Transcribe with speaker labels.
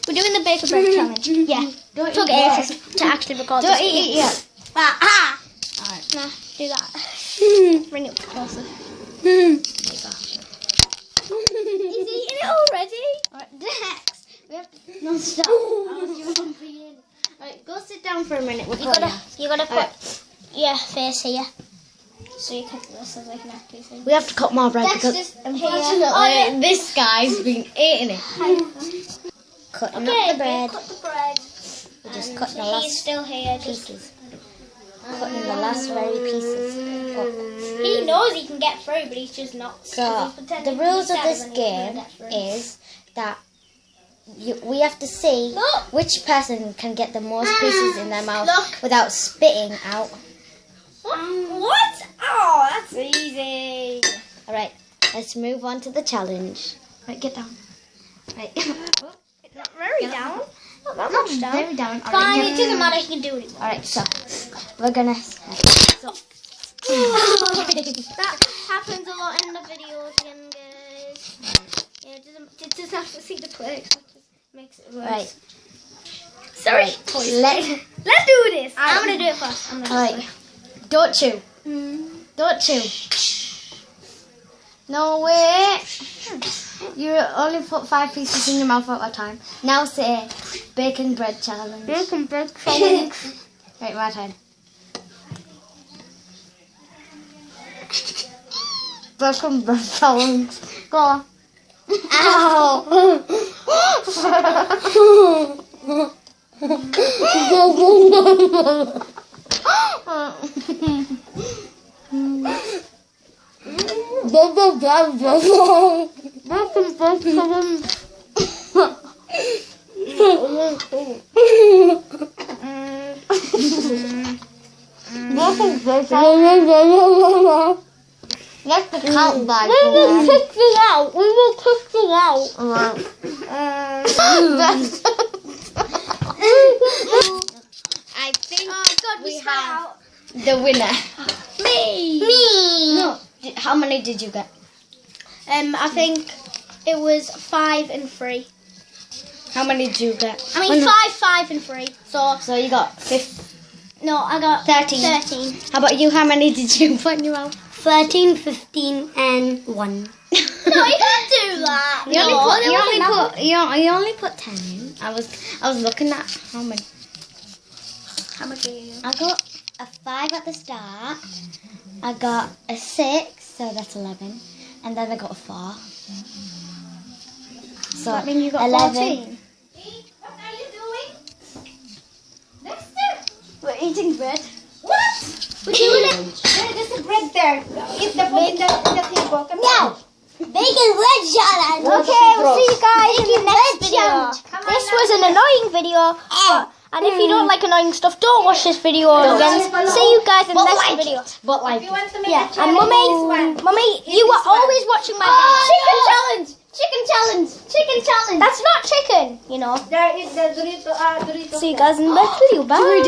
Speaker 1: We're doing the bacon bread challenge. Yeah. Took ages to actually record this.
Speaker 2: Don't eat it yet.
Speaker 1: Alright. Nah, do that. Bring it closer. There you go. He's eating it already.
Speaker 2: Alright, next. We have to...
Speaker 1: No, stop.
Speaker 2: Alright, go sit down for a minute.
Speaker 1: You gotta put your face here. So you can, so they can actually see.
Speaker 2: We have to cut more bread because unfortunately this guy's been eating it. Cutting up the bread.
Speaker 1: Cut the bread.
Speaker 2: We're just cutting the
Speaker 1: He's
Speaker 2: last
Speaker 1: still here.
Speaker 2: pieces. Cutting the last very pieces up.
Speaker 1: He knows he can get through, but he's just not.
Speaker 2: So the rules of this game is that we have to see which person can get the most pieces in their mouth without spitting out.
Speaker 1: What? Oh, that's easy.
Speaker 2: Alright, let's move on to the challenge. Right, get down. Right.
Speaker 1: Not very down. Not that
Speaker 2: Not
Speaker 1: much down.
Speaker 2: very down.
Speaker 1: Fine, it doesn't matter. You can do it.
Speaker 2: Alright, so we're gonna.
Speaker 1: That happens a lot in the videos again, guys. Yeah, it doesn't have to see the plate. That just makes it worse.
Speaker 2: Right.
Speaker 1: Sorry.
Speaker 2: Let's
Speaker 1: do this. I'm gonna do it first.
Speaker 2: Alright. Don't chew. Don't chew. No way. You only put 5 pieces in your mouth at a time. Now say bacon bread challenge.
Speaker 1: Bacon bread challenge.
Speaker 2: Right, my turn. Bacon bread challenge. Go on. Ow! Let's count by.
Speaker 1: We will kick it out. We will kick it out.
Speaker 2: I think
Speaker 1: God,
Speaker 2: we
Speaker 1: spat
Speaker 2: have
Speaker 1: out.
Speaker 2: the winner.
Speaker 1: Me.
Speaker 2: No. How many did you get?
Speaker 1: I think it was 5 and 3.
Speaker 2: How many did you get?
Speaker 1: I mean, 5 and 3.
Speaker 2: So you got 15.
Speaker 1: No, I got
Speaker 2: 13.
Speaker 1: 13.
Speaker 2: How about you? How many did you put in your mouth?
Speaker 1: 13, 15, and 1. No, you can't do that.
Speaker 2: You only put 10 in. I was looking at how many.
Speaker 1: How much are you?
Speaker 2: I got a 5 at the start. I got a 6, so that's 11, and then I got a 4. So
Speaker 1: That means you got
Speaker 2: 11.
Speaker 1: 14.
Speaker 3: What are you doing?
Speaker 1: We're eating bread.
Speaker 3: What?
Speaker 1: We're doing it.
Speaker 3: There's a bread there. Eat the food in the table. Come
Speaker 1: No. Bacon bread challenge. Okay, we'll see you guys in the next video. This was an annoying video. And if you don't like annoying stuff, don't watch this video again. See you guys in the next video.
Speaker 2: But like,
Speaker 3: You want to make
Speaker 1: Yeah,
Speaker 3: a
Speaker 1: and
Speaker 3: challenge?
Speaker 1: Mummy, you were always watching my videos.
Speaker 2: chicken challenge, chicken challenge, chicken challenge.
Speaker 1: That's not chicken, you know.
Speaker 3: There is the Dorito.
Speaker 1: See you guys in the next video. Bye.